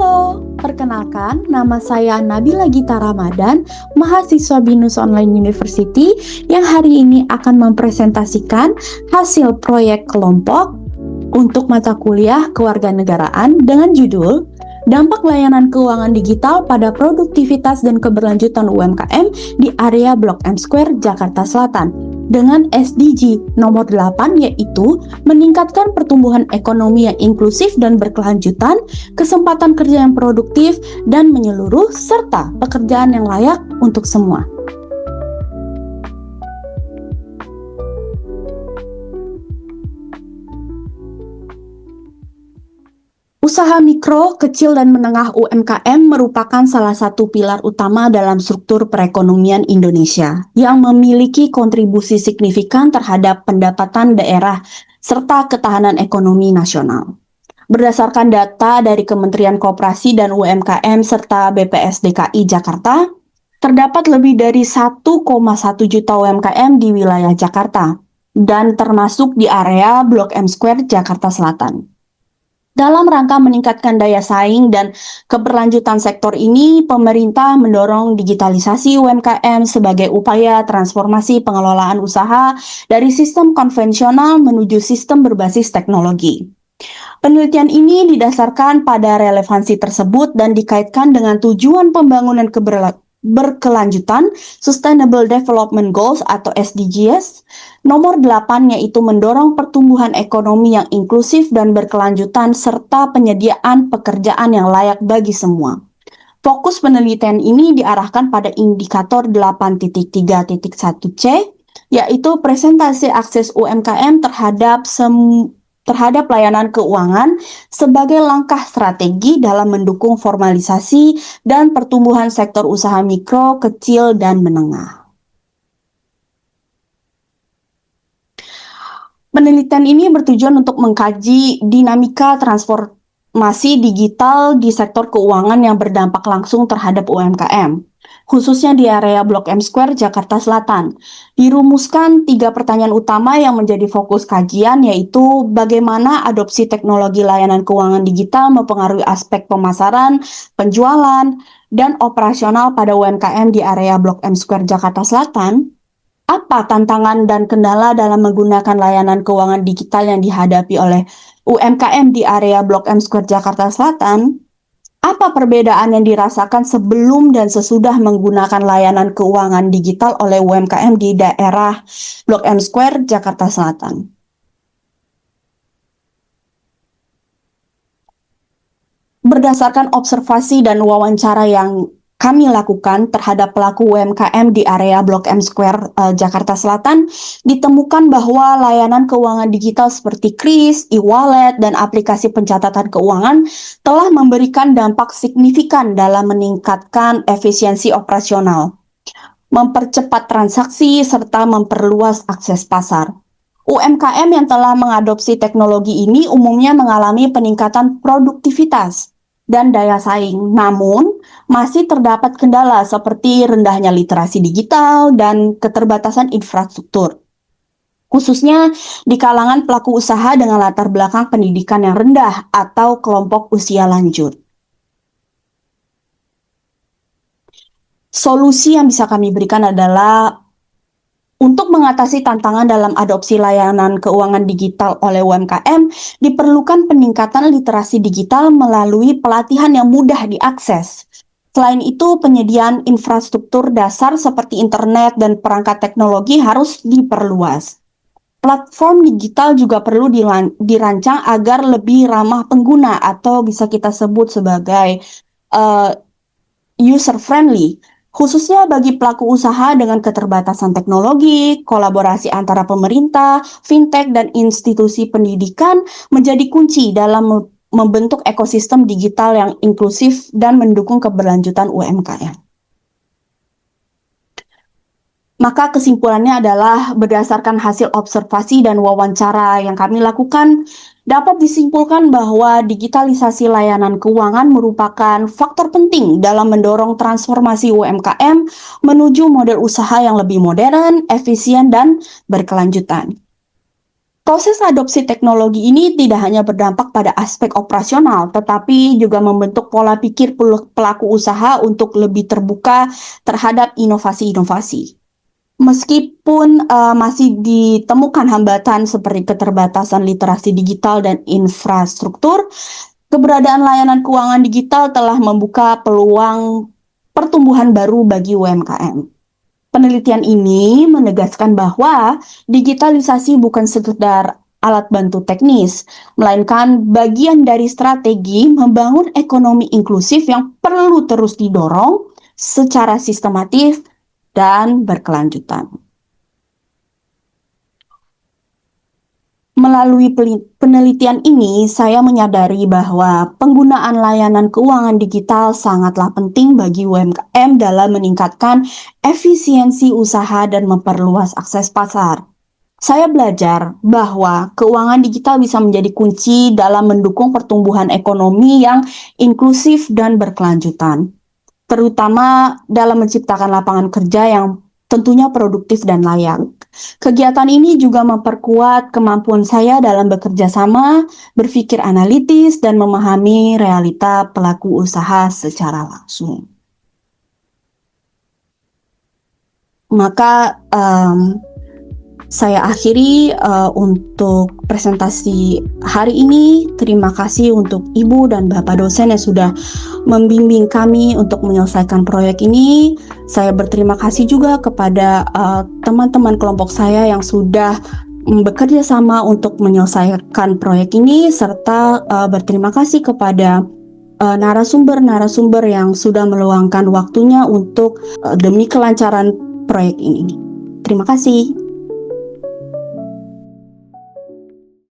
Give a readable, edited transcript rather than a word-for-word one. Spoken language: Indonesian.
Halo, perkenalkan nama saya Nabila Gita Ramadan, mahasiswa BINUS Online University yang hari ini akan mempresentasikan hasil proyek kelompok untuk mata kuliah kewarganegaraan dengan judul Dampak Layanan Keuangan Digital pada Produktivitas dan Keberlanjutan UMKM di Area Blok M Square, Jakarta Selatan dengan SDG nomor 8 yaitu meningkatkan pertumbuhan ekonomi yang inklusif dan berkelanjutan, kesempatan kerja yang produktif dan menyeluruh, serta pekerjaan yang layak untuk semua. Usaha mikro, kecil, dan menengah UMKM merupakan salah satu pilar utama dalam struktur perekonomian Indonesia yang memiliki kontribusi signifikan terhadap pendapatan daerah serta ketahanan ekonomi nasional. Berdasarkan data dari Kementerian Koperasi dan UMKM serta BPS DKI Jakarta, terdapat lebih dari 1,1 juta UMKM di wilayah Jakarta dan termasuk di area Blok M Square, Jakarta Selatan. Dalam rangka meningkatkan daya saing dan keberlanjutan sektor ini, pemerintah mendorong digitalisasi UMKM sebagai upaya transformasi pengelolaan usaha dari sistem konvensional menuju sistem berbasis teknologi. Penelitian ini didasarkan pada relevansi tersebut dan dikaitkan dengan tujuan pembangunan berkelanjutan Sustainable Development Goals atau SDGs nomor 8, yaitu mendorong pertumbuhan ekonomi yang inklusif dan berkelanjutan serta penyediaan pekerjaan yang layak bagi semua. Fokus penelitian ini diarahkan pada indikator 8.3.1C, yaitu presentasi akses UMKM terhadap layanan keuangan sebagai langkah strategi dalam mendukung formalisasi dan pertumbuhan sektor usaha mikro, kecil, dan menengah. Penelitian ini bertujuan untuk mengkaji dinamika transformasi digital di sektor keuangan yang berdampak langsung terhadap UMKM, khususnya di area Blok M Square, Jakarta Selatan. Dirumuskan 3 pertanyaan utama yang menjadi fokus kajian, yaitu bagaimana adopsi teknologi layanan keuangan digital mempengaruhi aspek pemasaran, penjualan, dan operasional pada UMKM di area Blok M Square, Jakarta Selatan. Apa tantangan dan kendala dalam menggunakan layanan keuangan digital yang dihadapi oleh UMKM di area Blok M Square, Jakarta Selatan? Apa perbedaan yang dirasakan sebelum dan sesudah menggunakan layanan keuangan digital oleh UMKM di daerah Blok M Square, Jakarta Selatan? Berdasarkan observasi dan wawancara yang kami lakukan terhadap pelaku UMKM di area Blok M Square, Jakarta Selatan, ditemukan bahwa layanan keuangan digital seperti KRIS, e-wallet, dan aplikasi pencatatan keuangan telah memberikan dampak signifikan dalam meningkatkan efisiensi operasional, mempercepat transaksi, serta memperluas akses pasar. UMKM yang telah mengadopsi teknologi ini umumnya mengalami peningkatan produktivitas dan daya saing. Namun, masih terdapat kendala seperti rendahnya literasi digital dan keterbatasan infrastruktur, khususnya di kalangan pelaku usaha dengan latar belakang pendidikan yang rendah atau kelompok usia lanjut. Solusi yang bisa kami berikan adalah untuk mengatasi tantangan dalam adopsi layanan keuangan digital oleh UMKM, diperlukan peningkatan literasi digital melalui pelatihan yang mudah diakses. Selain itu, penyediaan infrastruktur dasar seperti internet dan perangkat teknologi harus diperluas. Platform digital juga perlu dirancang agar lebih ramah pengguna atau bisa kita sebut sebagai user-friendly, khususnya bagi pelaku usaha dengan keterbatasan teknologi. Kolaborasi antara pemerintah, fintech, dan institusi pendidikan menjadi kunci dalam membentuk ekosistem digital yang inklusif dan mendukung keberlanjutan UMKM. Maka kesimpulannya adalah berdasarkan hasil observasi dan wawancara yang kami lakukan, dapat disimpulkan bahwa digitalisasi layanan keuangan merupakan faktor penting dalam mendorong transformasi UMKM menuju model usaha yang lebih modern, efisien, dan berkelanjutan. Proses adopsi teknologi ini tidak hanya berdampak pada aspek operasional, tetapi juga membentuk pola pikir pelaku usaha untuk lebih terbuka terhadap inovasi-inovasi. Meskipun masih ditemukan hambatan seperti keterbatasan literasi digital dan infrastruktur, keberadaan layanan keuangan digital telah membuka peluang pertumbuhan baru bagi UMKM. Penelitian ini menegaskan bahwa digitalisasi bukan sekedar alat bantu teknis, melainkan bagian dari strategi membangun ekonomi inklusif yang perlu terus didorong secara sistematis dan berkelanjutan. Melalui penelitian ini, saya menyadari bahwa penggunaan layanan keuangan digital sangatlah penting bagi UMKM dalam meningkatkan efisiensi usaha dan memperluas akses pasar. Saya belajar bahwa keuangan digital bisa menjadi kunci dalam mendukung pertumbuhan ekonomi yang inklusif dan berkelanjutan, terutama dalam menciptakan lapangan kerja yang tentunya produktif dan layak. Kegiatan ini juga memperkuat kemampuan saya dalam bekerja sama, berpikir analitis, dan memahami realita pelaku usaha secara langsung. Maka saya akhiri untuk presentasi hari ini. Terima kasih untuk Ibu dan Bapak dosen yang sudah membimbing kami untuk menyelesaikan proyek ini. Saya berterima kasih juga kepada teman-teman kelompok saya yang sudah bekerja sama untuk menyelesaikan proyek ini, serta berterima kasih kepada narasumber-narasumber yang sudah meluangkan waktunya untuk demi kelancaran proyek ini. Terima kasih.